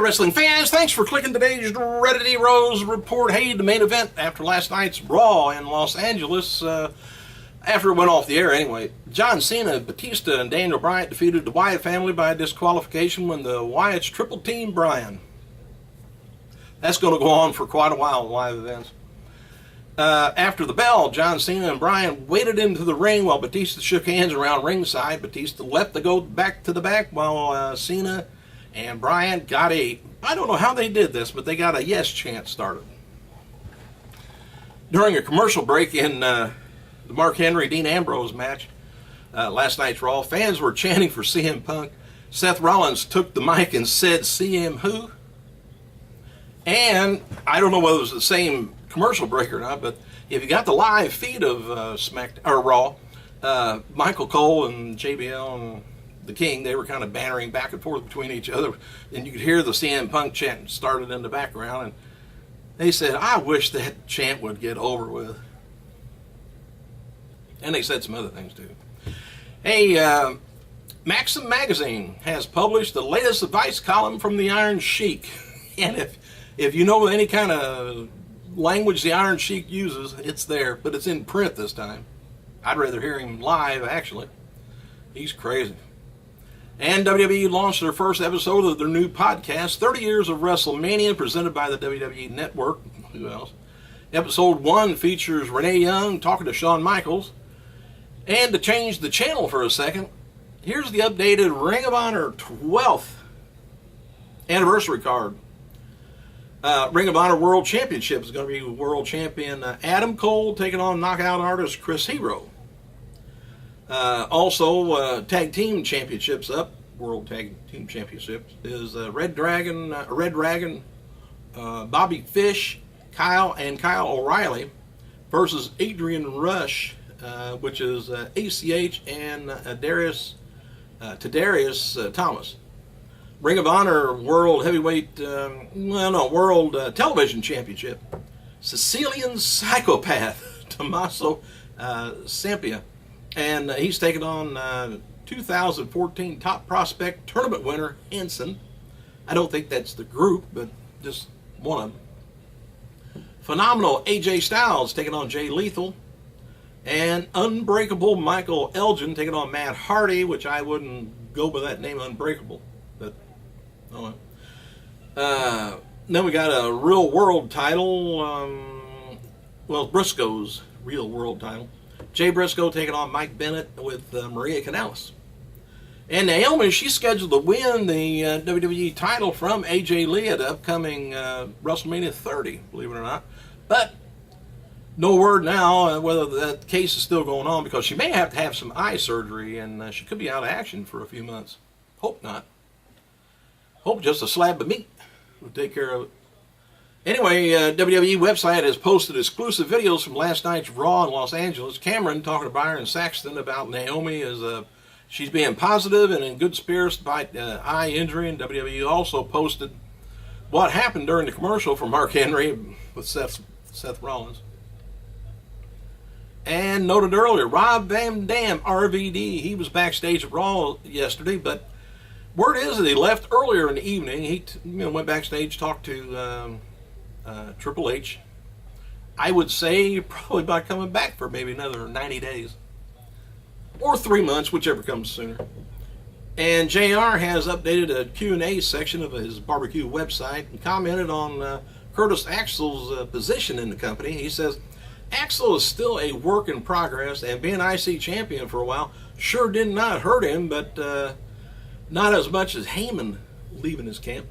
Wrestling fans, thanks for clicking today's Reddit Rose report. Hey, the main event after last night's Raw in Los Angeles, after it went off the air anyway. John Cena, Batista, and Daniel Bryan defeated the Wyatt family by disqualification when the Wyatts triple team Bryan. That's going to go on for quite a while in live events. After the bell, John Cena and Bryan waded into the ring while Batista shook hands around ringside. Batista left to go back to the back while Cena and Bryan got I don't know how they did this, but they got a yes chant started. During a commercial break in the Mark Henry-Dean Ambrose match, last night's Raw, fans were chanting for CM Punk. Seth Rollins took the mic and said, "CM who?" And I don't know whether it was the same commercial break or not, but if you got the live feed of Raw, Michael Cole and JBL and the King, they were kind of bantering back and forth between each other, and you could hear the CM Punk chant started in the background, and they said, "I wish that chant would get over with." And they said some other things too. Hey, Maxim Magazine has published the latest advice column from the Iron Sheik, and if you know any kind of language the Iron Sheik uses, it's there, but it's in print this time. I'd rather hear him live, actually. He's crazy. And WWE launched their first episode of their new podcast, 30 Years of WrestleMania, presented by the WWE Network. Who else? Episode 1 features Renee Young talking to Shawn Michaels. And to change the channel for a second, here's the updated Ring of Honor 12th anniversary card. Ring of Honor World Championship is going to be World Champion Adam Cole taking on knockout artist Chris Hero. Also, Tag Team Championships up, World Tag Team Championships, is Red Dragon, Bobby Fish, Kyle O'Reilly versus Adrian Rush, which is ACH and Tadarius Thomas. Ring of Honor World Heavyweight, World Television Championship, Sicilian Psychopath Tommaso Ciampa, and he's taking on 2014 Top Prospect Tournament winner Henson. I don't think that's the group, but just one of them. Phenomenal AJ Styles taking on Jay Lethal, and Unbreakable Michael Elgin taking on Matt Hardy, which I wouldn't go by that name, Unbreakable, but oh well. Then we got a real world title, Briscoe's real world title. Jay Briscoe taking on Mike Bennett with Maria Kanellis. And Naomi, she's scheduled to win the WWE title from AJ Lee at the upcoming WrestleMania 30, believe it or not. But no word now whether that case is still going on, because she may have to have some eye surgery, and she could be out of action for a few months. Hope not. Hope just a slab of meat will take care of it. Anyway, WWE website has posted exclusive videos from last night's Raw in Los Angeles. Cameron talking to Byron Saxton about Naomi as she's being positive and in good spirits despite eye injury. And WWE also posted what happened during the commercial for Mark Henry with Seth Rollins. And noted earlier, Rob Van Dam, RVD, he was backstage at Raw yesterday, but word is that he left earlier in the evening. He went backstage, talked to Triple H. I would say probably by coming back for maybe another 90 days. Or 3 months, whichever comes sooner. And JR has updated a Q&A section of his barbecue website and commented on Curtis Axel's position in the company. He says, "Axel is still a work in progress, and being IC champion for a while sure did not hurt him, but not as much as Heyman leaving his camp."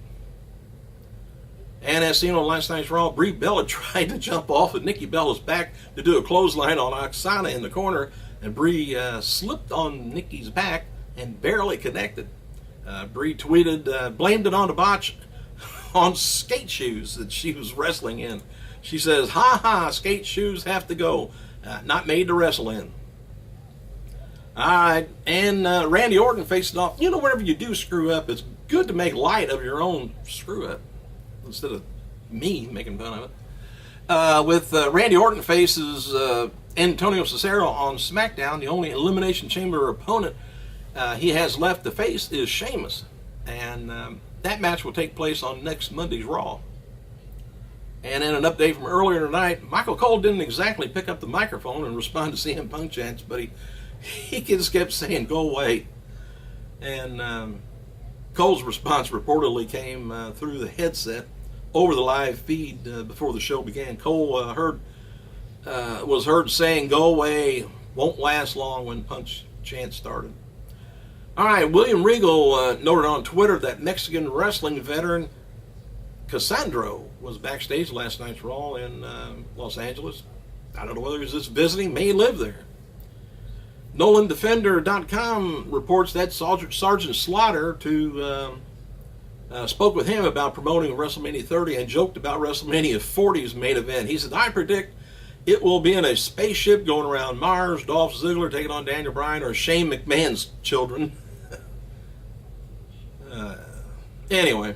And as seen on last night's Raw, Brie Bella tried to jump off of Nikki Bella's back to do a clothesline on Oksana in the corner, and Brie slipped on Nikki's back and barely connected. Brie tweeted, blamed it on the botch on skate shoes that she was wrestling in. She says, "Ha ha, skate shoes have to go, not made to wrestle in." Alright, and Randy Orton faced it off. Whenever you do screw up, it's good to make light of your own screw up instead of me making fun of it. With Randy Orton faces Antonio Cesaro on SmackDown, the only Elimination Chamber opponent he has left to face is Sheamus. And that match will take place on next Monday's Raw. And in an update from earlier tonight, Michael Cole didn't exactly pick up the microphone and respond to CM Punk chants, but he just kept saying, "Go away." And Cole's response reportedly came through the headset over the live feed before the show began. Cole was heard saying, "Go away, won't last long," when Punk's chant started. All right, William Regal noted on Twitter that Mexican wrestling veteran Cassandro was backstage last night's Raw in Los Angeles. I don't know whether he's just visiting, may live there. NolanDefender.com reports that Sergeant Slaughter spoke with him about promoting WrestleMania 30 and joked about WrestleMania 40's main event. He said, "I predict it will be in a spaceship going around Mars, Dolph Ziggler taking on Daniel Bryan, or Shane McMahon's children." Anyway,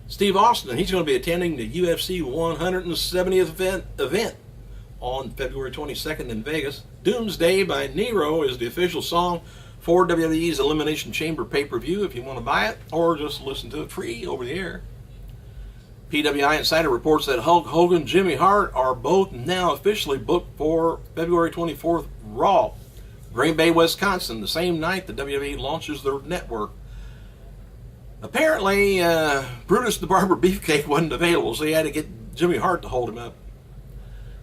Steve Austin, he's going to be attending the UFC 170th event on February 22nd in Vegas. Doomsday by Nero is the official song for WWE's Elimination Chamber pay-per-view if you want to buy it, or just listen to it free over the air. PWI Insider reports that Hulk Hogan and Jimmy Hart are both now officially booked for February 24th Raw, Green Bay, Wisconsin, the same night the WWE launches their network. Apparently, Brutus the Barber Beefcake wasn't available, so he had to get Jimmy Hart to hold him up.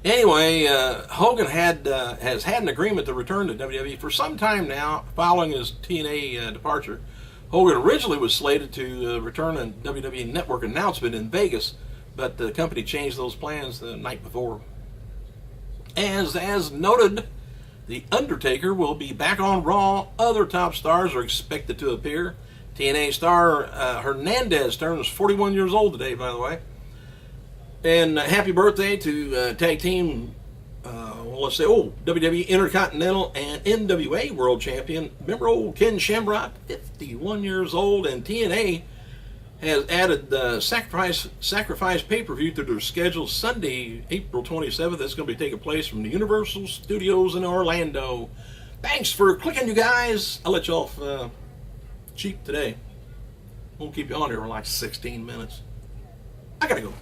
Anyway, Hogan has had an agreement to return to WWE for some time now, following his TNA departure. Hogan originally was slated to return a WWE Network announcement in Vegas, but the company changed those plans the night before. As noted, The Undertaker will be back on Raw. Other top stars are expected to appear. TNA star Hernandez turns 41 years old today, by the way. And happy birthday to tag team, WWE Intercontinental and NWA World Champion. Remember old Ken Shamrock, 51 years old, and TNA has added the Sacrifice pay-per-view to their schedule Sunday, April 27th. That's going to be taking place from the Universal Studios in Orlando. Thanks for clicking, you guys. I'll let you off cheap today. Won't keep you on here for like 16 minutes. I gotta go.